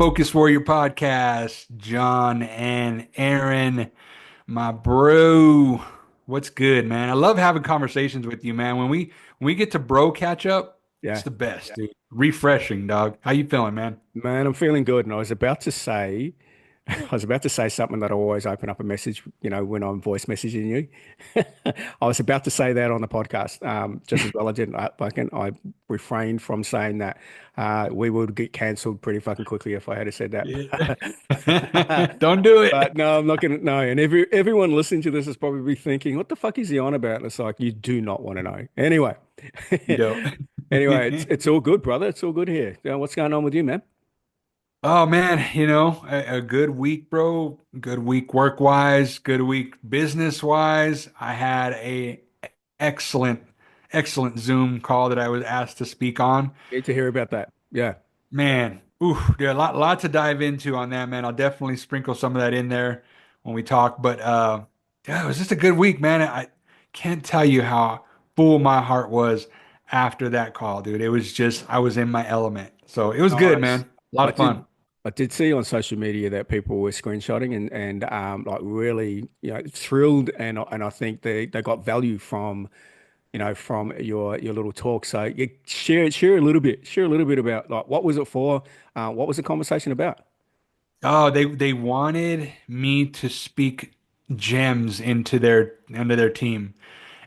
Focus Warrior Podcast. John and Aaron, my bro. What's good, man? I love having conversations with you, man. When we get to bro catch up, it's Yeah, the best, dude. Refreshing, dog. How you feeling, man? man, I'm feeling good. And I was about to say, I was about to say something that I always open up a message, when I'm voice messaging you. I was about to say that on the podcast, just as well. I refrained from saying that. We would get cancelled pretty fucking quickly if I had said that. Yeah. Don't do it. But no, I'm not gonna. No, and everyone listening to this is probably thinking, "What the fuck is he on about?" And it's like you do not want to know. Anyway, You don't. anyway, it's all good, brother. It's all good here. What's going on with you, man? Oh man, a good week, bro. Good week work wise, good week business wise. I had a excellent, excellent Zoom call that I was asked to speak on. Need to hear about that. Yeah. Man, ooh, yeah, a lot to dive into on that, man. I'll definitely sprinkle some of that in there when we talk. But yeah, it was just a good week, man. I can't tell you how full my heart was after that call, dude. It was just I was in my element. So it was good, Nice. man. A lot I of fun. did I did see on social media that people were screenshotting and like really, thrilled and I think they got value from, from your little talk. So you share a little bit about like what was it for? What was the conversation about? Oh, they wanted me to speak gems into their team.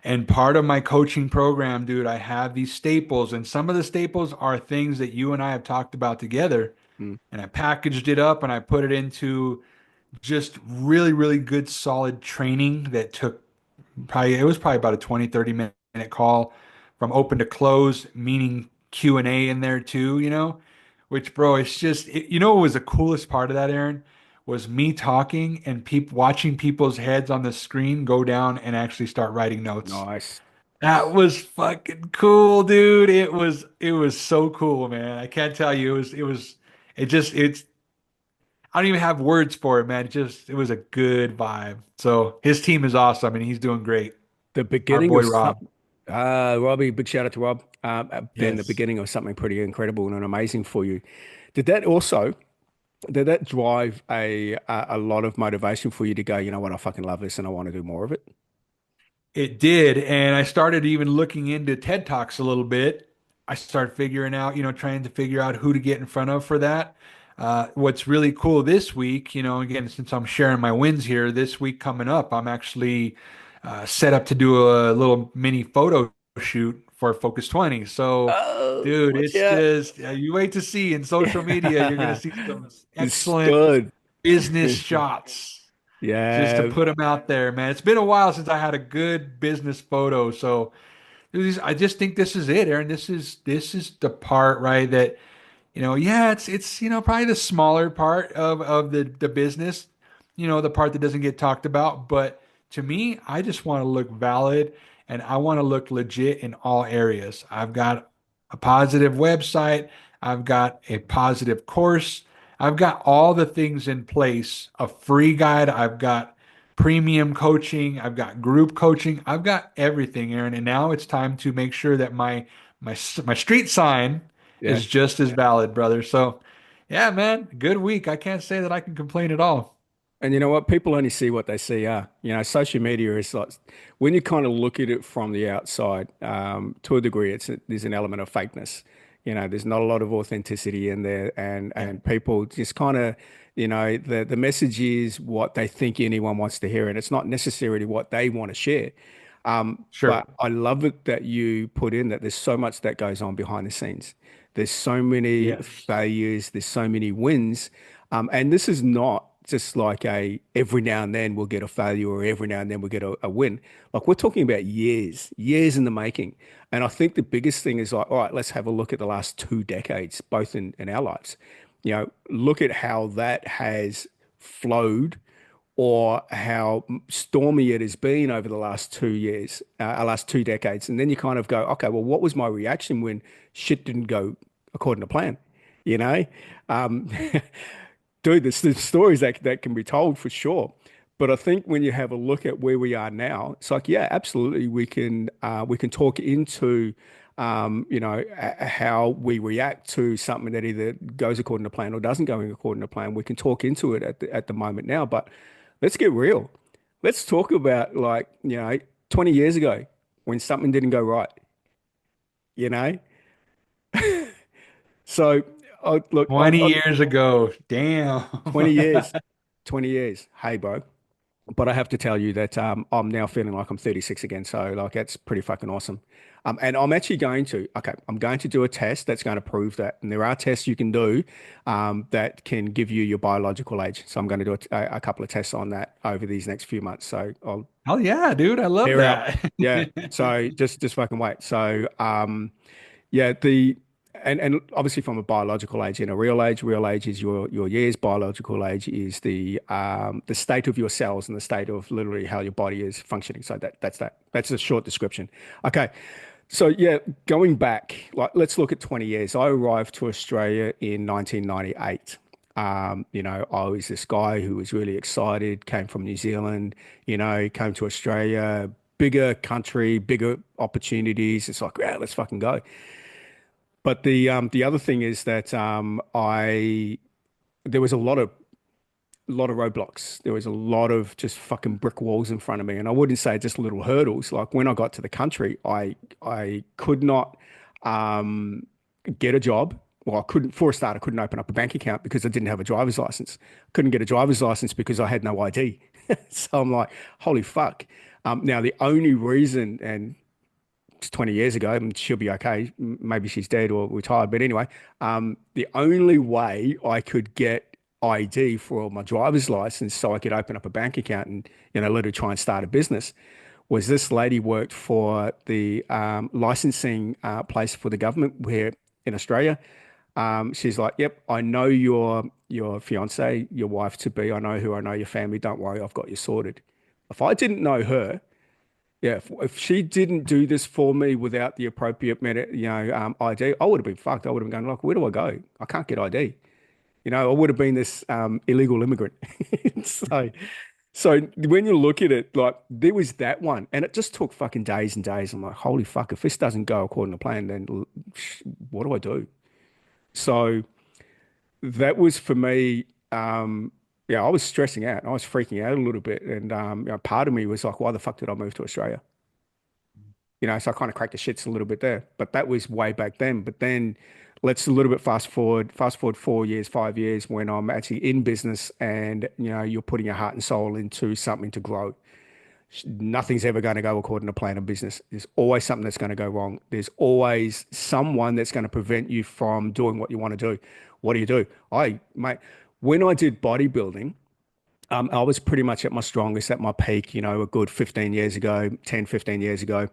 And part of my coaching program, dude, I have these staples, and some of the staples are things that you and I have talked about together. Mm. And I packaged it up and I put it into just really, really good, solid training that took it was probably about a 20, 30 minute call from open to close, meaning Q&A in there too, which bro, it's just, what was the coolest part of that, Aaron, was me talking and watching people's heads on the screen go down and actually start writing notes. Nice. That was fucking cool, dude. It was so cool, man. I can't tell you. It's I don't even have words for it, man. It was a good vibe. So his team is awesome and he's doing great. The Our beginning boy of Rob. something. Robbie, big shout out to Rob. Then the Yes. beginning of something pretty incredible and amazing for you. Did that also? Did that drive a lot of motivation for you to go, you know what, I fucking love this and I want to do more of it? It did. And I started even looking into TED Talks a little bit. I started figuring out, trying to figure out who to get in front of for that. What's really cool this week, again, since I'm sharing my wins here, this week coming up, I'm actually set up to do a little mini photo shoot for Focus 20. So, Oh, dude, watch it's out. just, you wait to see in social media, you're going to see some It's excellent good. business shots just to Yeah, put them out there, man. It's been a while since I had a good business photo. So I just think this is it, Aaron. This is the part, right? That yeah, it's probably the smaller part of the business, the part that doesn't get talked about. But to me, I just want to look valid and I want to look legit in all areas. I've got a positive website, I've got a positive course, I've got all the things in place, a free guide, I've got premium coaching, I've got group coaching, I've got everything, Aaron. And now it's time to make sure that my street sign yeah. is just as valid, brother. So, yeah, man, good week. I can't say that I can complain at all. And you know what? People only see what they see. Social media is like when you kind of look at it from the outside, to a degree, there's an element of fakeness. There's not a lot of authenticity in there, and Yeah, and people just kind of, the message is what they think anyone wants to hear, and it's not necessarily what they want to share. sure. But I love it that you put in that there's so much that goes on behind the scenes. There's so many Yes. failures, there's so many wins. And this is not just like a every now and then we'll get a failure or every now and then we'll get a win. Like we're talking about years in the making. And I think the biggest thing is like, all right, let's have a look at the last 2 decades, both in our lives. Look at how that has flowed or how stormy it has been over the last 2 years, last 2 decades. And then you kind of go, okay, well, what was my reaction when shit didn't go according to plan? You know, um, dude, there's stories that can be told for sure. But I think when you have a look at where we are now, it's like, yeah, absolutely, we can talk into how we react to something that either goes according to plan or doesn't go according to plan. We can talk into it at the moment now, but let's get real. Let's talk about, like, 20 years ago when something didn't go right, you know? So, look, 20 years ago. Damn. 20 years, 20 years. Hey, bro. But I have to tell you that I'm now feeling like I'm 36 again. So, like, that's pretty fucking awesome. And I'm actually I'm going to do a test that's going to prove that. And there are tests you can do that can give you your biological age. So I'm going to do a couple of tests on that over these next few months. So I'll Hell yeah, dude. I love bear out. that. Yeah. So just fucking wait. So, yeah, and obviously from a biological age and a real age is your years. Biological age is the state of your cells and the state of literally how your body is functioning. So that's that. That's a short description. Okay. So yeah, going back, like let's look at 20 years. I arrived to Australia in 1998. I was this guy who was really excited, came from New Zealand, came to Australia, bigger country, bigger opportunities. It's like, yeah, let's fucking go. But the other thing is that I there was a lot of roadblocks. There was a lot of just fucking brick walls in front of me, and I wouldn't say just little hurdles. Like when I got to the country, I could not um, get a job. Well, I couldn't, for a start, I couldn't open up a bank account because I didn't have a driver's license. Couldn't get a driver's license because I had no ID. So I'm like, holy fuck. Now the only reason, and 20 years ago, and she'll be okay. Maybe she's dead or retired. But anyway, the only way I could get ID for my driver's license so I could open up a bank account and, literally try and start a business was this lady worked for the licensing place for the government here in Australia. She's like, yep, I know your fiance, your wife to be. I know who, I know your family. Don't worry, I've got you sorted. If I didn't know her, yeah, if she didn't do this for me without the appropriate ID, I would have been fucked. I would have been going like, where do I go? I can't get ID. I would have been this illegal immigrant. So, so when you look at it, like there was that one, and it just took fucking days and days. I'm like, holy fuck, if this doesn't go according to plan, then what do I do? So that was for me. Yeah, I was stressing out. I was freaking out a little bit, and part of me was like, why the fuck did I move to Australia? So I kind of cracked the shits a little bit there. But that was way back then. But then let's a little bit fast forward 4 years, 5 years when I'm actually in business and you're putting your heart and soul into something to grow. Nothing's ever going to go according to plan of business. There's always something that's going to go wrong. There's always someone that's going to prevent you from doing what you want to do. What do? Mate, when I did bodybuilding, I was pretty much at my strongest, at my peak, a good 15 years ago, 10, 15 years ago.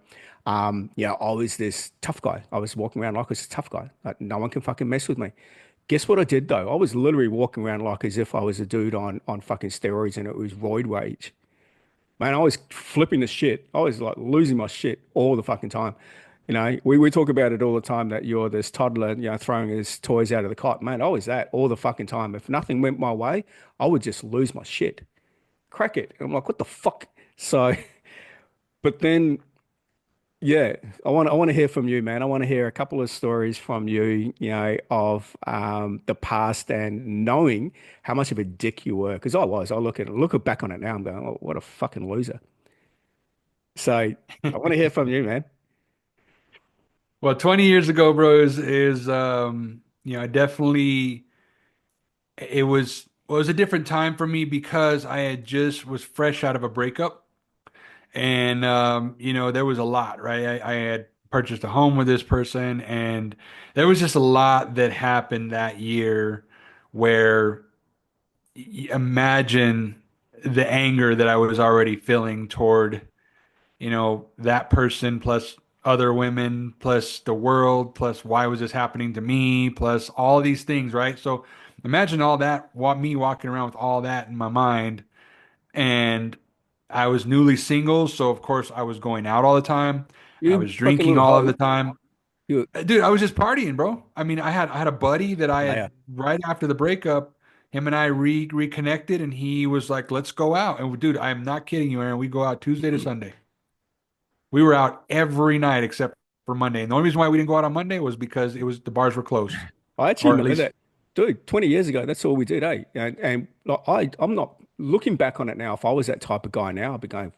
I was this tough guy. I was walking around like I was a tough guy. Like, no one can fucking mess with me. Guess what I did though? I was literally walking around like as if I was a dude on fucking steroids and it was roid rage. Man, I was flipping the shit. I was like losing my shit all the fucking time. We talk about it all the time that you're this toddler, throwing his toys out of the cot. Man, I was that all the fucking time. If nothing went my way, I would just lose my shit, crack it. And I'm like, what the fuck? So, but then, yeah, I want to hear from you, man. I want to hear a couple of stories from you, of the past and knowing how much of a dick you were. Because I was. I look back on it now. I'm going, oh, what a fucking loser. So I want to hear from you, man. Well, 20 years ago, bro, definitely it was a different time for me because I had just was fresh out of a breakup. And there was a lot, right? I had purchased a home with this person, and there was just a lot that happened that year where imagine the anger that I was already feeling toward, that person plus other women, plus the world, plus why was this happening to me, plus all these things, right? So imagine all that, me walking around with all that in my mind, and I was newly single, so of course I was going out all the time. I You was fucking drinking little all of hoe. the time. You Dude, I was just partying, bro. I mean, I had a buddy that I player. had right after the breakup. Him and I reconnected, and he was like, "Let's go out." And dude, I am not kidding you, Aaron. We go out Tuesday to Sunday. We were out every night except for Monday. And the only reason why we didn't go out on Monday was because the bars were closed, I actually or at know least that, dude. 20 years ago, that's all we did, eh? And like, I'm not looking back on it now. If I was that type of guy now, I'd be going,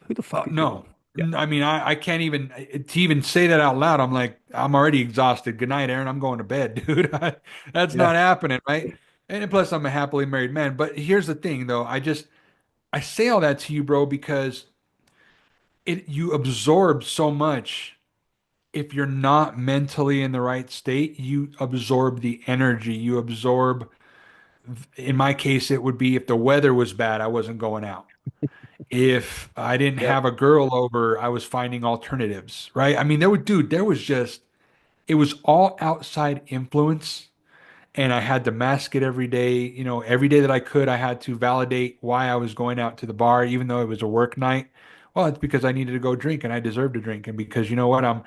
"Who the fuck is this?" no. Yeah, I mean, I can't even to even say that out loud. I'm like, I'm already exhausted. Good night, Aaron. I'm going to bed, dude. That's yeah, not happening, right? And plus, I'm a happily married man. But here's the thing, though. I say all that to you, bro, because you absorb so much. If you're not mentally in the right state, you absorb the energy. You absorb, in my case, it would be if the weather was bad, I wasn't going out. If I didn't yep. have a girl over, I was finding alternatives, right? I mean, there was just, it was all outside influence. And I had to mask it every day. You know, every day that I could, I had to validate why I was going out to the bar, even though it was a work night. Well, it's because I needed to go drink and I deserve to drink. And because you know what,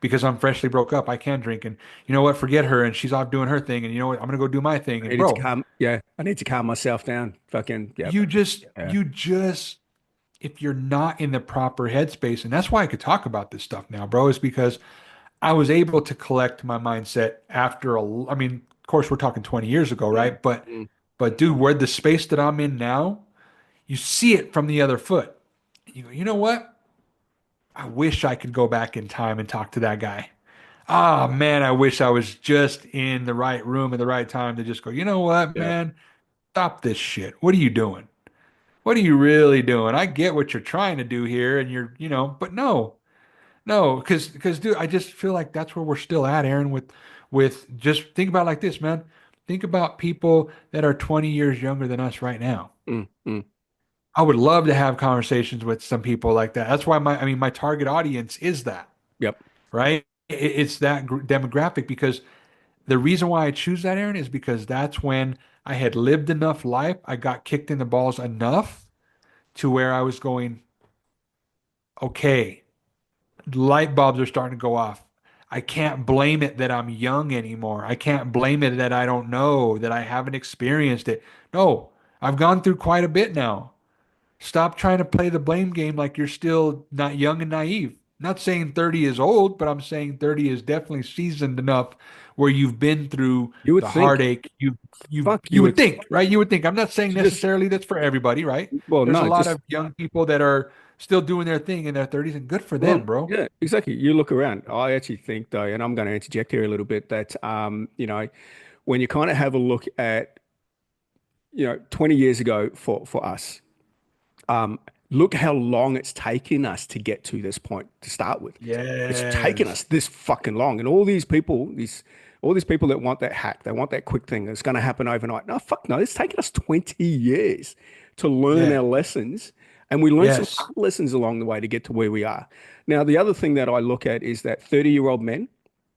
because I'm freshly broke up, I can drink. And you know what, forget her and she's off doing her thing. And you know what, I'm gonna go do my thing. I And needed to bro, calm. Yeah, I need to calm myself down. Fucking yep. Yeah. you just, if you're not in the proper headspace, and that's why I could talk about this stuff now, bro, is because I was able to collect my mindset after I mean, of course, we're talking 20 years ago, Mm, right? mm. But dude, where the space that I'm in now, you see it from the other foot. You go, you know what? I wish I could go back in time and talk to that guy. Ah, man, I wish I was just in the right room at the right time to just go, you know what, Yep. man? Stop this shit. What are you doing? What are you really doing? I get what you're trying to do here, and but no, because dude, I just feel like that's where we're still at, Aaron, with just think about it like this, man. Think about people that are 20 years younger than us right now. Mm, mm. I would love to have conversations with some people like that. That's why I mean, my target audience is that, Yep. right? It's that demographic because the reason why I choose that, Aaron, is because that's when I had lived enough life. I got kicked in the balls enough to where I was going, okay, light bulbs are starting to go off. I can't blame it that I'm young anymore. I can't blame it that I don't know, that I haven't experienced it. No, I've gone through quite a bit now. Stop trying to play the blame game like you're still not young and naive. Not saying 30 is old, but I'm saying 30 is definitely seasoned enough where you've been through You would the think. heartache. Fuck, You you would would. think, right? You would think. I'm not saying You just. necessarily that's for everybody, right? Well, There's a no, lot just. of young people that are still doing their thing in their 30s, and good for Well, them, bro. yeah, exactly. You look around. I actually think though, and I'm going to interject here a little bit that when you kind of have a look at 20 years ago for us, um, look how long it's taken us to get to this point to start with. It's taken us Yes. this fucking long, and all these people that want that hack, they want that quick thing that's going to happen overnight. No, fuck no. It's taken us 20 years to learn Yeah. our lessons, and we learned some Yes. hard lessons along the way to get to where we are. Now, the other thing that I look at is that 30-year-old men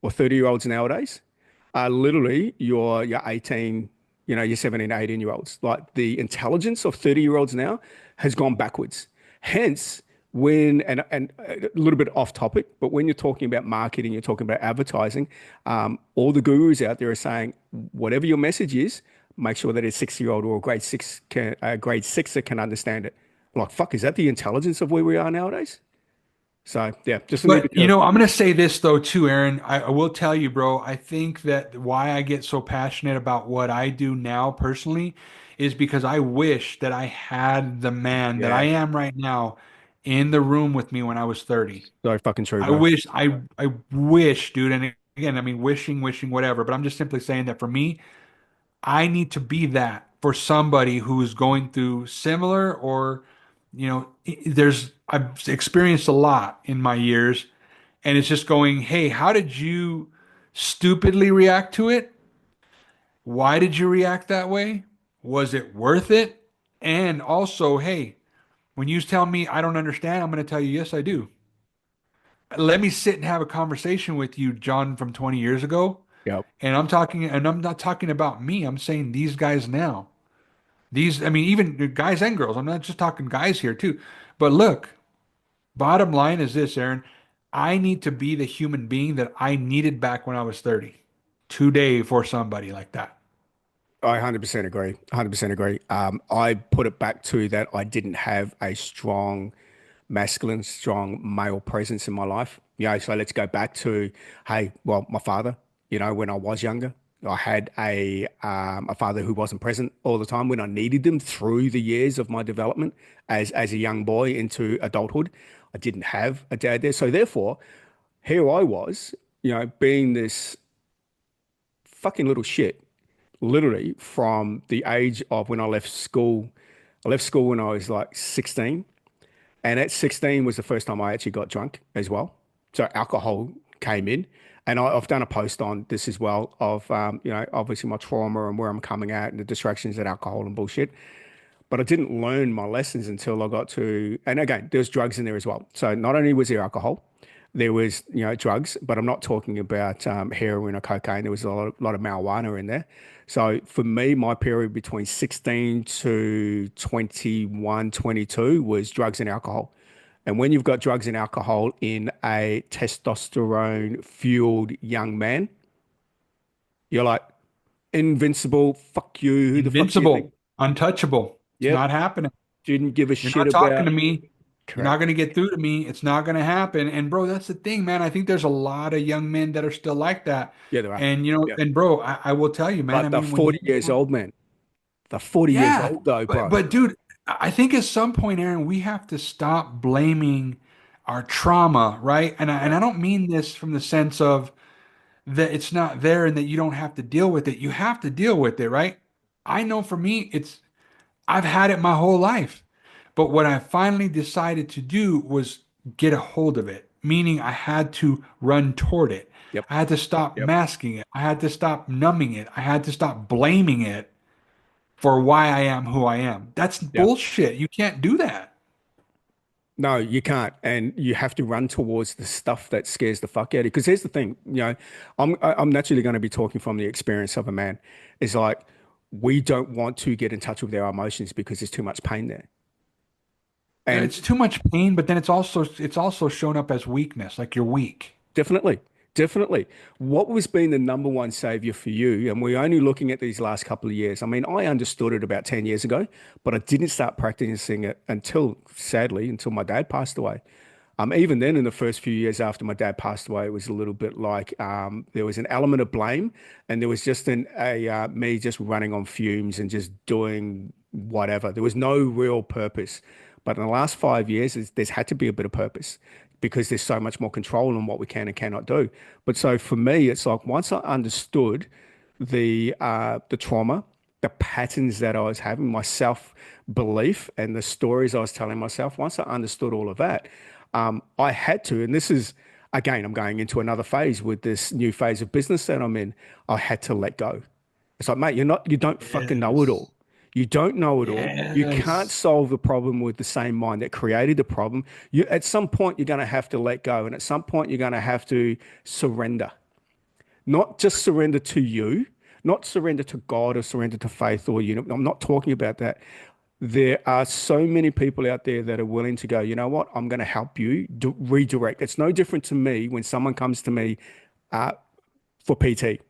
or 30-year-olds nowadays are literally your 18, your 17, 18-year-olds. Like the intelligence of 30-year-olds now has gone backwards. Hence, and a little bit off topic, but when you're talking about marketing, you're talking about advertising, all the gurus out there are saying whatever your message is, make sure that a 6-year-old or a grade sixer can understand it. I'm like, fuck, is that the intelligence of where we are nowadays? So yeah, just a little But bit of I'm going to say this though too, Aaron. I will tell you, bro. I think that why I get so passionate about what I do now personally is because I wish that I had the man that I yeah, am right now in the room with me when I was 30. so fucking true, I bro. wish, I wish, dude. And again, I mean, wishing, whatever. But I'm just simply saying that for me, I need to be that for somebody who's going through similar or, I've experienced a lot in my years, and it's just going, hey, how did you stupidly react to it? Why did you react that way? Was it worth it? And also, hey, when you tell me I don't understand, I'm going to tell you, yes, I do. Let me sit and have a conversation with you, John, from 20 years ago. Yep. And I'm not talking about me. I'm saying these guys now. I mean, even guys and girls. I'm not just talking guys here too. But look, bottom line is this, Aaron. I need to be the human being that I needed back when I was 30 today for somebody like that. I 100% agree. 100% agree. I put it back to that I didn't have a strong masculine, strong male presence in my life. So let's go back to, hey, well, my father, when I was younger, I had a father who wasn't present all the time when I needed them through the years of my development as a young boy into adulthood. I didn't have a dad there. So therefore, here I was, being this fucking little shit, literally from the age of when I left school. I left school when I was like 16. And at 16 was the first time I actually got drunk as well. So alcohol came in. And I've done a post on this as well of, obviously my trauma and where I'm coming at and the distractions that alcohol and bullshit. But I didn't learn my lessons until I got to, and again, there's drugs in there as well. So not only was there alcohol, there was, drugs, but I'm not talking about heroin or cocaine. There was a lot of marijuana in there. So for me, my period between 16 to 21, 22 was drugs and alcohol. And when you've got drugs and alcohol in a testosterone fueled young man, you're like, invincible, fuck you. Who the fuck do you think? Invincible, untouchable. It's Yep. not happening. Didn't give a You're shit not talking about. to me. You're not Correct. going to get through to me. It's not going to happen. And bro, that's the thing, man. I think there's a lot of young men that are still like that. Yeah, there are. And Yeah. and bro, I will tell you, man. I But they're mean, when you 40 years old, man. They're 40 years yeah, old though, but bro. dude, I think at some point, Aaron, we have to stop blaming our trauma, right? And Yeah. I don't mean this from the sense of that it's not there and that you don't have to deal with it. You have to deal with it, right? I know for me, I've had it my whole life. But what I finally decided to do was get a hold of it, meaning I had to run toward it. Yep. I had to stop Yep. masking it. I had to stop numbing it. I had to stop blaming it for why I am who I am. That's Yep. bullshit. You can't do that. No, you can't. And you have to run towards the stuff that scares the fuck out of you. Because here's the thing, I'm naturally going to be talking from the experience of a man. Is like we don't want to get in touch with our emotions because there's too much pain there. And It's too much pain, but then it's also shown up as weakness, like you're weak. definitely, definitely. What was being the number one savior for you? And we're only looking at these last couple of years. I mean, I understood it about 10 years ago, but I didn't start practicing it until, sadly, until my dad passed away. Even then, in the first few years after my dad passed away, it was a little bit like there was an element of blame, and there was just me just running on fumes and just doing whatever. There was no real purpose. But in the last 5 years, there's had to be a bit of purpose because there's so much more control on what we can and cannot do. But so for me, it's like once I understood the trauma, the patterns that I was having, my self belief, and the stories I was telling myself. Once I understood all of that, I had to, and this is again, I'm going into another phase with this new phase of business that I'm in. I had to let go. It's like, mate, you don't fucking know it all. Yes. You don't know it all. You can't Yes. solve the problem with the same mind that created the problem. At some point, you're going to have to let go. And at some point, you're going to have to surrender, not just surrender to you, not surrender to God or surrender to faith or, I'm not talking about that. There are so many people out there that are willing to go, you know what? I'm going to help you redirect. It's no different to me when someone comes to me uh, for PT.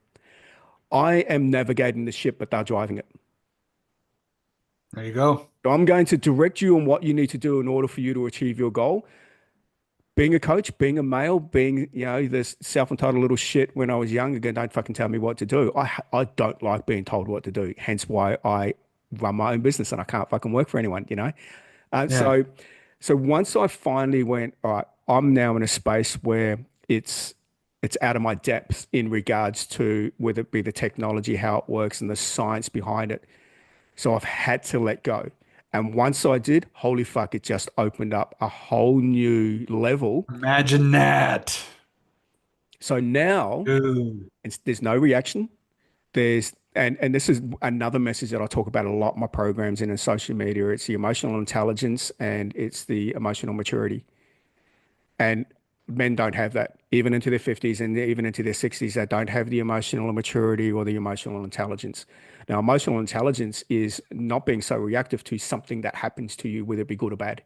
I am navigating the ship, but they're driving it. There you go. So I'm going to direct you on what you need to do in order for you to achieve your goal. Being a coach, being a male, being, this self-entitled little shit when I was young, again, don't fucking tell me what to do. I don't like being told what to do. Hence why I run my own business and I can't fucking work for anyone. Uh, Yeah. so, so once I finally went, all right, I'm now in a space where it's out of my depth in regards to whether it be the technology, how it works, and the science behind it. So I've had to let go. And once I did, holy fuck, it just opened up a whole new level. Imagine that. So now Dude. there's no reaction. And this is another message that I talk about a lot in my programs and in social media. It's the emotional intelligence and it's the emotional maturity. And men don't have that. Even into their 50s and even into their 60s, they don't have the emotional maturity or the emotional intelligence. Now, emotional intelligence is not being so reactive to something that happens to you, whether it be good or bad.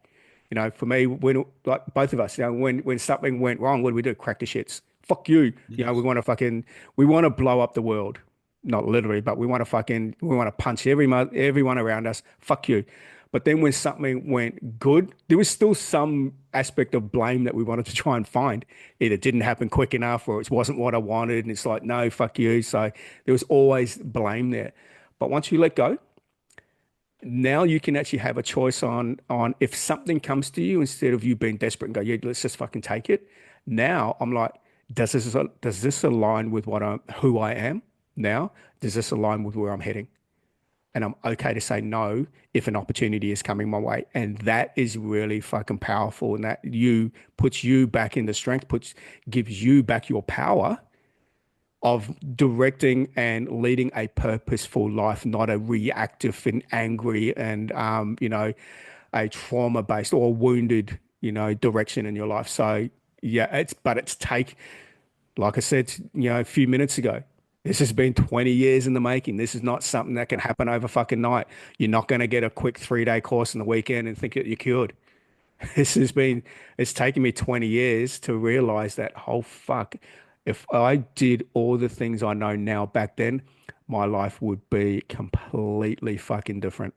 For me, when like both of us, when something went wrong, what do we do? Crack the shits. Fuck you. We Yes. want to we want to blow up the world. Not literally, but we want to punch everyone around us. Fuck you. But then when something went good, there was still some aspect of blame that we wanted to try and find. Either didn't happen quick enough or it wasn't what I wanted. And it's like, no, fuck you. So there was always blame there. But once you let go, now you can actually have a choice on if something comes to you instead of you being desperate and go, yeah, let's just fucking take it. Now I'm like, does this align with what I'm who I am now? Does this align with where I'm heading? And I'm okay to say no if an opportunity is coming my way. And that is really fucking powerful. And that you puts you back into strength, gives you back your power of directing and leading a purposeful life, not a reactive and angry and a trauma-based or wounded, direction in your life. So yeah, it's take like I said, a few minutes ago, this has been 20 years in the making. This is not something that can happen over fucking night. You're not going to get a quick 3-day course in the weekend and think that you're cured. This has been, it's taken me 20 years to realize that, oh fuck, if I did all the things I know now back then, my life would be completely fucking different.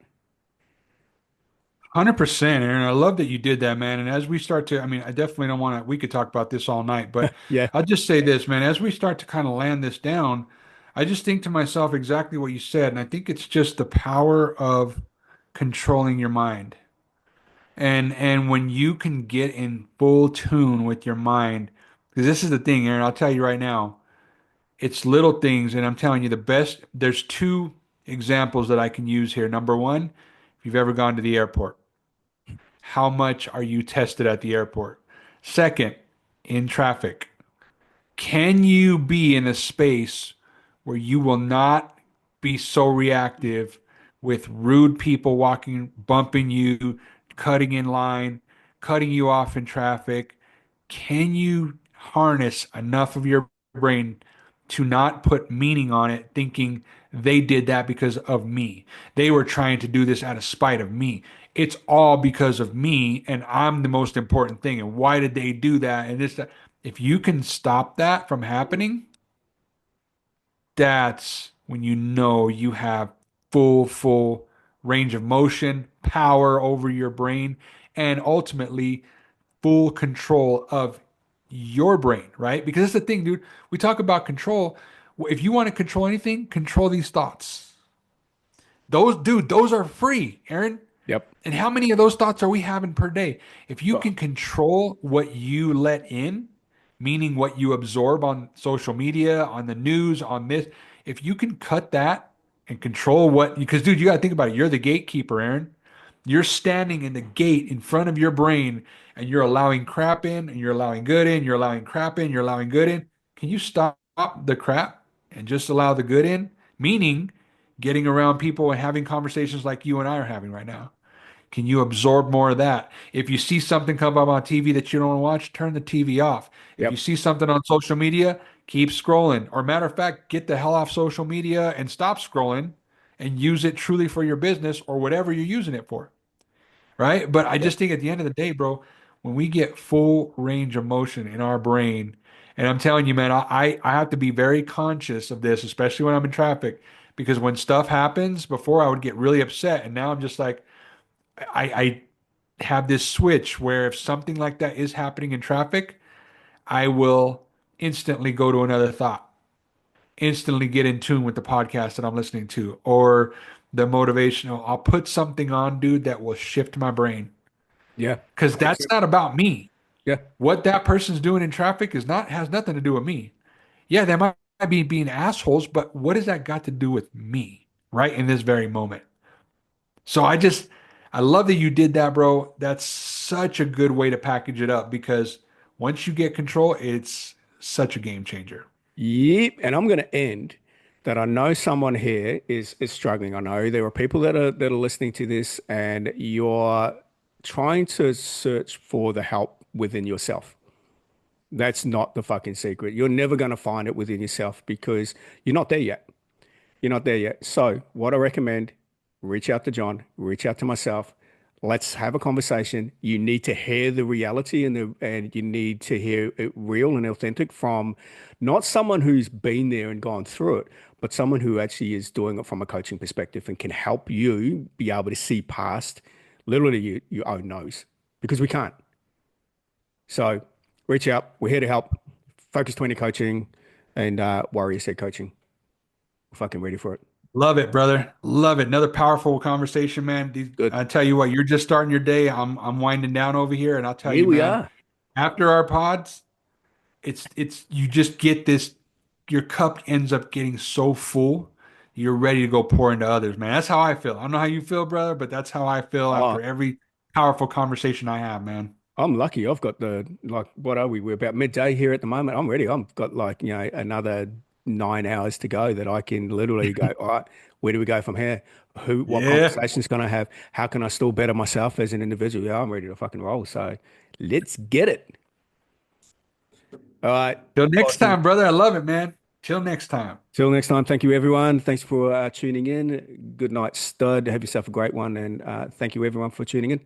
100%, Aaron. I love that you did that, man. And as we start to, I mean, I definitely don't want to, we could talk about this all night, but Yeah. I'll just say this, man. As we start to kind of land this down, I just think to myself exactly what you said. And I think it's just the power of controlling your mind. And when you can get in full tune with your mind, because this is the thing, Aaron, I'll tell you right now, it's little things, and I'm telling you the best, there's two examples that I can use here. Number one, if you've ever gone to the airport. How much are you tested at the airport? Second, in traffic, can you be in a space where you will not be so reactive with rude people walking, bumping you, cutting in line, cutting you off in traffic? Can you harness enough of your brain to not put meaning on it, thinking they did that because of me? They were trying to do this out of spite of me. It's all because of me, and I'm the most important thing. And why did they do that? And this, that. If you can stop that from happening, that's when you know you have full range of motion, power over your brain, and ultimately full control of your brain, right? Because that's the thing, dude. We talk about control. If you want to control anything, control these thoughts. Those are free, Aaron. Yep. And how many of those thoughts are we having per day? If you Oh, can control what you let in, meaning what you absorb on social media, on the news, on this, if you can cut that and control what, because dude, you got to think about it. You're the gatekeeper, Aaron. You're standing in the gate in front of your brain and you're allowing crap in and you're allowing good in, you're allowing crap in, you're allowing good in. Can you stop the crap and just allow the good in? Meaning getting around people and having conversations like you and I are having right now. Can you absorb more of that? If you see something come up on TV that you don't want to watch, turn the TV off. If you yep. see something on social media, keep scrolling. Or matter of fact, get the hell off social media and stop scrolling and use it truly for your business or whatever you're using it for. Right? But I Yep. just think at the end of the day, bro, when we get full range of motion in our brain, and I'm telling you, man, I have to be very conscious of this, especially when I'm in traffic, because when stuff happens, before I would get really upset, and now I'm just like, I have this switch where if something like that is happening in traffic, I will instantly go to another thought, instantly get in tune with the podcast that I'm listening to or the motivational. I'll put something on, dude, that will shift my brain Yeah. because that's 100%. not about me. Yeah. What that person's doing in traffic is not has nothing to do with me. Yeah, they might be being assholes, but what has that got to do with me right in this very moment? So I love that you did that, bro. That's such a good way to package it up because once you get control, it's such a game changer. Yep. And I'm going to end that I know someone here is struggling. I know there are people that are listening to this and you're trying to search for the help within yourself. That's not the fucking secret. You're never going to find it within yourself because you're not there yet. You're not there yet. So, what I recommend, reach out to John, reach out to myself. Let's have a conversation. You need to hear the reality and you need to hear it real and authentic from not someone who's been there and gone through it, but someone who actually is doing it from a coaching perspective and can help you be able to see past, literally you own those because we can't. So reach out. We're here to help. Focus 20 coaching and Warrior Set coaching. We're fucking ready for it. Love it, brother. Love it. Another powerful conversation, man. Good. I tell you what, you're just starting your day. I'm winding down over here, and I'll tell Here you, we man, are. after our pods, it's you just get this, your cup ends up getting so full, you're ready to go pour into others, man. That's how I feel. I don't know how you feel, brother, but that's how I feel Oh, after every powerful conversation I have, man. I'm lucky. I've got like, what are we? We're about midday here at the moment. I'm ready. I've got like, another 9 hours to go that I can literally go, all right, where do we go from here? What Yeah. conversations can I have? How can I still better myself as an individual? Yeah, I'm ready to fucking roll. So let's get it. All right. Till next Awesome. time, brother. I love it, man. Till next time. Till next time. Thank you, everyone. Thanks for tuning in. Good night, stud. Have yourself a great one. And thank you, everyone, for tuning in.